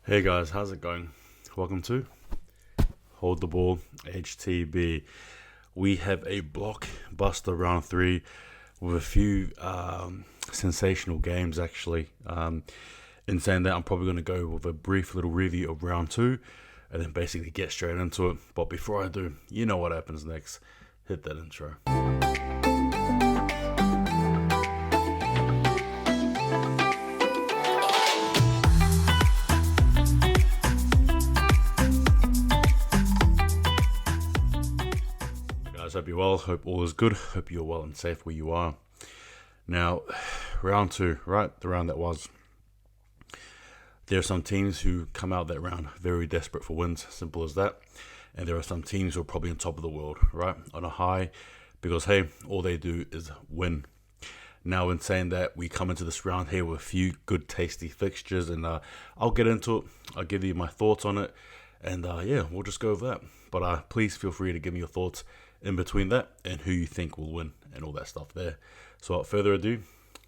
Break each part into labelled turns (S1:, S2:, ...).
S1: Hey guys, how's it going? Welcome to Hold the Ball HTB. We have a blockbuster round 3 with a few sensational games actually. In saying that, I'm probably going to go with a brief little review of round 2 and then basically get straight into it. But before I do, you know what happens next. Hit that intro. Guys, hope you're well. Hope all is good. Hope you're well and safe where you are. Now, round 2, right? The round that was. There are some teams who come out that round very desperate for wins, simple as that. And there are some teams who are probably on top of the world, right? On a high, because hey, all they do is win. Now, in saying that, we come into this round here with a few good, tasty fixtures, and I'll get into it. I'll give you my thoughts on it, and yeah, we'll just go over that. But please feel free to give me your thoughts in between that and who you think will win and all that stuff there. So, without further ado,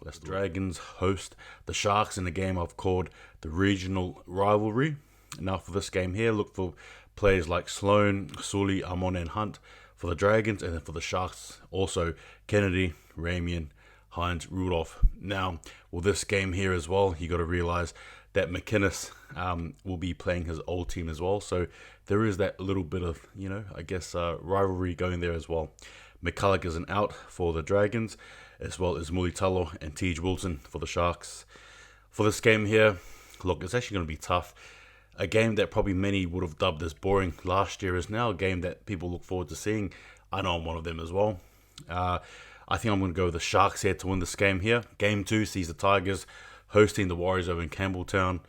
S1: let's Dragons host the Sharks in a game I've called the regional rivalry. Now, for this game here, look for players like Sloan, Sully, Amon, and Hunt for the Dragons, and then for the Sharks, also Kennedy, Ramian, Hines, Rudolph. Now, with this game here as well, you got to realize that McInnes will be playing his old team as well. So there is that little bit of, rivalry going there as well. McCulloch is an out for the Dragons, as well as Mulitalo and Tej Wilson for the Sharks. For this game here, look, it's actually going to be tough. A game that probably many would have dubbed as boring last year is now a game that people look forward to seeing. I know I'm one of them as well. I think I'm going to go with the Sharks here to win this game here. Game 2 sees the Tigers hosting the Warriors over in Campbelltown.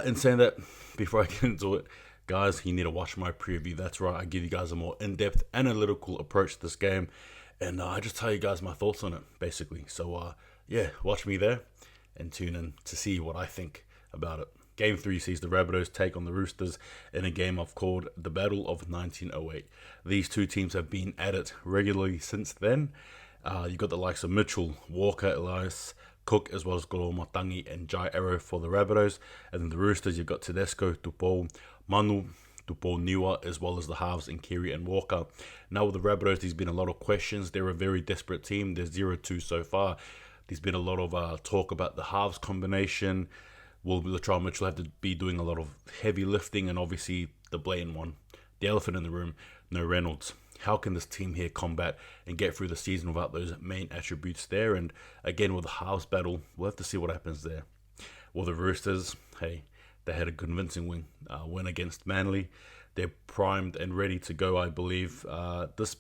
S1: In saying that, before I get into it, guys, you need to watch my preview. That's right, I give you guys a more in-depth, analytical approach to this game. And I just tell you guys my thoughts on it, basically. So, yeah, watch me there and tune in to see what I think about it. Game 3 sees the Rabbitohs take on the Roosters in a game I've called the Battle of 1908. These two teams have been at it regularly since then. You've got the likes of Mitchell, Walker, Elias, Cook, as well as Golo Matangi and Jai Arrow for the Rabbitohs. And then the Roosters, you've got Tedesco, Tupou, Manu, Tupou Niwa, as well as the halves in Cleary and Walker. Now with the Rabbitohs, there's been a lot of questions. They're a very desperate team. They're 0-2 so far. There's been a lot of talk about the halves combination. Will Latrell Mitchell have to be doing a lot of heavy lifting? And obviously the blatant one, the elephant in the room, no Reynolds. How can this team here combat and get through the season without those main attributes there? And again, with the halves battle, we'll have to see what happens there. Well, the Roosters, hey, they had a convincing win against Manly. They're primed and ready to go, I believe. This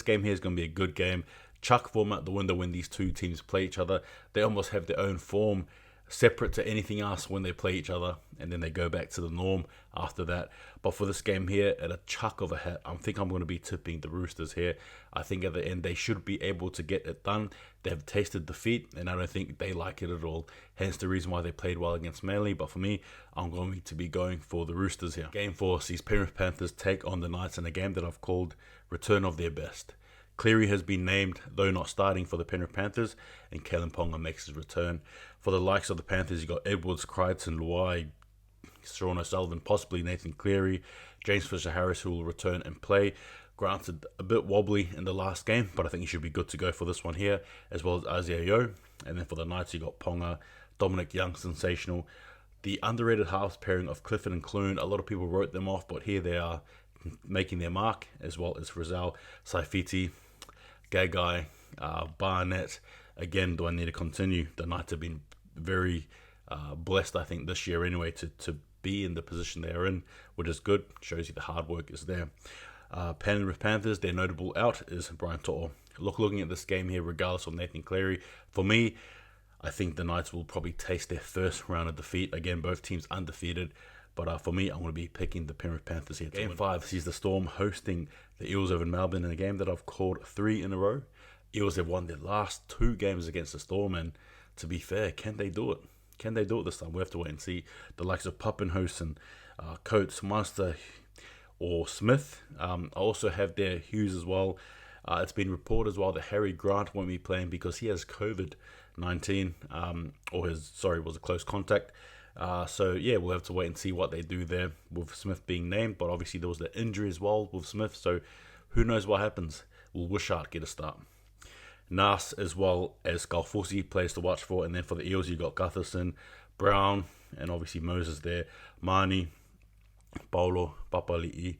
S1: game here is going to be a good game. Chuck form out the window when these two teams play each other. They almost have their own form separate to anything else when they play each other, and then they go back to the norm after that. But for this game here, at a chuck of a hat, I think I'm going to be tipping the Roosters here. I think at the end they should be able to get it done. They've tasted defeat, and I don't think they like it at all. Hence the reason why they played well against Manly. But for me, I'm going to be going for the Roosters here. Game 4 sees Penrith Panthers take on the Knights in a game that I've called Return of Their Best. Cleary has been named, though not starting, for the Penrith Panthers, and Kalen Ponga makes his return. For the likes of the Panthers, you've got Edwards, Crichton, Luai, Sean O'Sullivan, possibly Nathan Cleary, James Fisher-Harris, who will return and play. Granted, a bit wobbly in the last game, but I think he should be good to go for this one here, as well as Azia Yo. And then for the Knights, you got Ponga, Dominic Young, sensational. The underrated halves pairing of Clifford and Clune, a lot of people wrote them off, but here they are making their mark, as well as Rizal, Saifiti, Gagai, Barnett. Again, do I need to continue? The Knights have been very blessed, I think, this year anyway, to be in the position they're in, which is good. Shows you the hard work is there. Penrith Panthers, their notable out is Brian To'o. Looking at this game here, regardless of Nathan Cleary, for me, I think the Knights will probably taste their first round of defeat. Again, both teams undefeated. But for me, I'm going to be picking the Penrith Panthers here. Game 5 sees the Storm hosting the Eels over in Melbourne in a game that I've called 3 in a row. Eels have won their last 2 games against the Storm, and to be fair, can they do it? Can they do it this time? We have to wait and see. The likes of Pappenhausen, Coates, Munster, or Smith. I also have their Hughes as well. It's been reported as well that Harry Grant won't be playing because he has COVID-19, was a close contact. So yeah, we'll have to wait and see what they do there with Smith being named. But obviously there was the injury as well with Smith, so who knows what happens. Will Wishart get a start? Nas as well as Galfusi players to watch for, and then for the Eels you got Gutherson, Brown, and obviously Moses there, Mani, Paulo, Papali'i,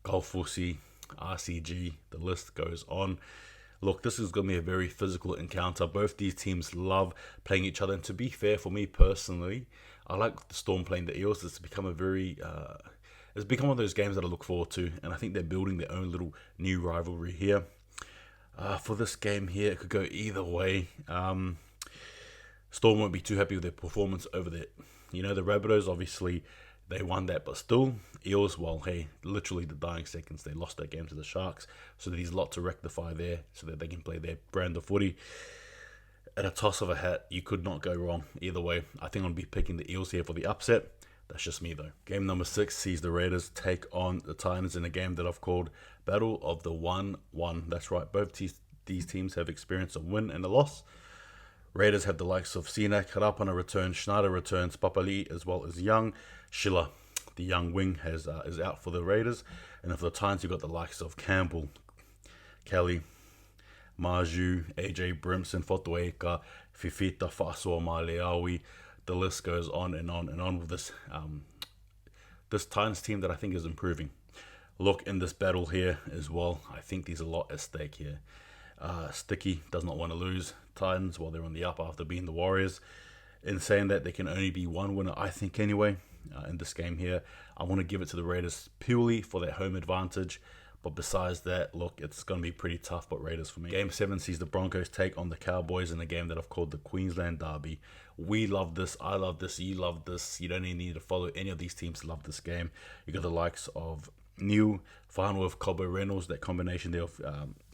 S1: Galfusi, RCG, the list goes on. Look, this is going to be a very physical encounter. Both these teams love playing each other, and to be fair, for me personally, I like the Storm playing the Eels. It's become it's become one of those games that I look forward to, and I think they're building their own little new rivalry here. For this game here, it could go either way. Storm won't be too happy with their performance over the Rabbitohs. Obviously, they won that, but still, Eels, well, hey, literally the dying seconds, they lost that game to the Sharks. So there's a lot to rectify there so that they can play their brand of footy. At a toss of a hat, you could not go wrong either way. I think I'm going to be picking the Eels here for the upset. That's just me, though. Game number 6 sees the Raiders take on the Titans in a game that I've called Battle of the 1-1. That's right, both these teams have experienced a win and a loss. Raiders have the likes of Sina, Karapana returns, Schneider returns, Papali as well as Young. Schiller, the young wing, is out for the Raiders. And for the Titans, you've got the likes of Campbell, Kelly, Maju, AJ Brimson, Fotueka, Fifita, Fasua, Maleawi. The list goes on and on and on with this Titans team that I think is improving. Look, in this battle here as well, I think there's a lot at stake here. Sticky does not want to lose Titans while they're on the up after being the Warriors. In saying that, there can only be one winner, I think, anyway, in this game here. I want to give it to the Raiders purely for their home advantage. But besides that, look, it's going to be pretty tough, but Raiders for me. Game 7 sees the Broncos take on the Cowboys in a game that I've called the Queensland Derby. We love this. I love this. You love this. You don't even need to follow any of these teams to love this game. You got the likes of New, Farnworth, Cobbo, Reynolds, that combination there of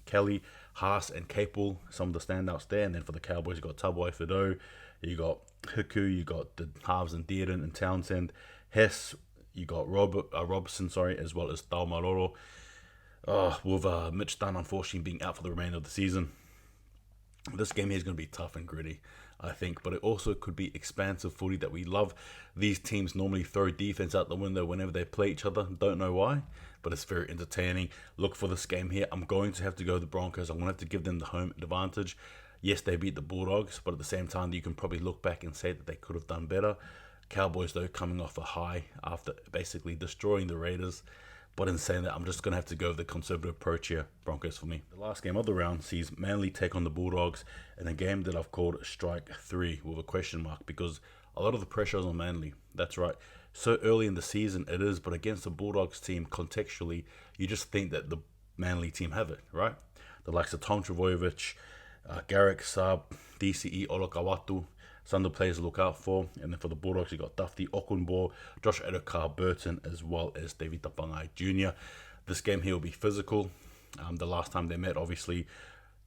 S1: Kelly, Haas, and Capel, some of the standouts there. And then for the Cowboys, you got Tabuai Fido, you got Hiku, you got the halves and Dearden and Townsend, Hess, you got Robertson, as well as Taumalolo. With Mitch Dunn unfortunately being out for the remainder of the season. This game here is going to be tough and gritty, I think, but it also could be expansive footy that we love. These teams normally throw defense out the window whenever they play each other. Don't know why, but it's very entertaining. Look for this game here. I'm going to have to go the Broncos. I'm going to have to give them the home advantage. Yes, they beat the Bulldogs, but at the same time, you can probably look back and say that they could have done better. Cowboys, though, coming off a high after basically destroying the Raiders. But in saying that, I'm just going to have to go with the conservative approach here. Broncos for me. The last game of the round sees Manly take on the Bulldogs in a game that I've called Strike 3 with a question mark, because a lot of the pressure is on Manly. That's right. So early in the season it is, but against the Bulldogs team, contextually, you just think that the Manly team have it, right? The likes of Tom Trbojevic, Garrick, Saab, DCE, Olokawatu, some of the players to look out for. And then for the Bulldogs, you got Dufty, Okunbo, Josh Adokar, Burton, as well as David Tapangai Jr. This game here will be physical. The last time they met, obviously,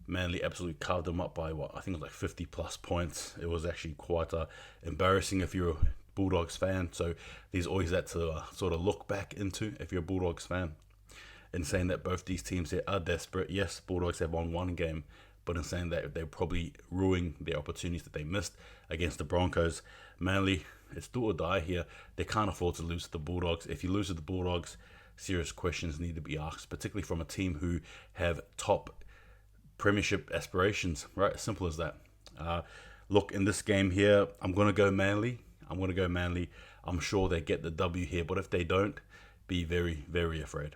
S1: Manly absolutely carved them up by, I think it was like 50 plus points. It was actually quite embarrassing if you're a Bulldogs fan. So there's always that to sort of look back into if you're a Bulldogs fan. In saying that both these teams here are desperate. Yes, Bulldogs have won one game, but in saying that, they're probably ruining the opportunities that they missed against the Broncos. Manly, it's do or die here. They can't afford to lose to the Bulldogs. If you lose to the Bulldogs, serious questions need to be asked, particularly from a team who have top premiership aspirations, right? As simple as that. Look, in this game here, I'm going to go Manly. I'm sure they get the W here, but if they don't, be very, very afraid.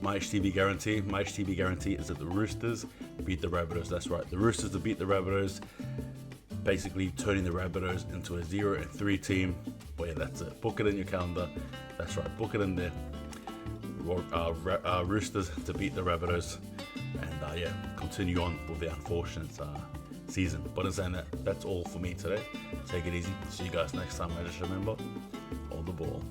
S1: My HTB guarantee is that the Roosters beat the Rabbitohs. That's right, the Roosters to beat the Rabbitohs, basically turning the Rabbitohs into a 0-3 team. But yeah, that's it. Book it in your calendar. That's right, book it in there. Roosters to beat the Rabbitohs, and continue on with the unfortunate season. But in saying that, that's all for me today. Take it easy. See you guys next time. I just remember, hold the ball.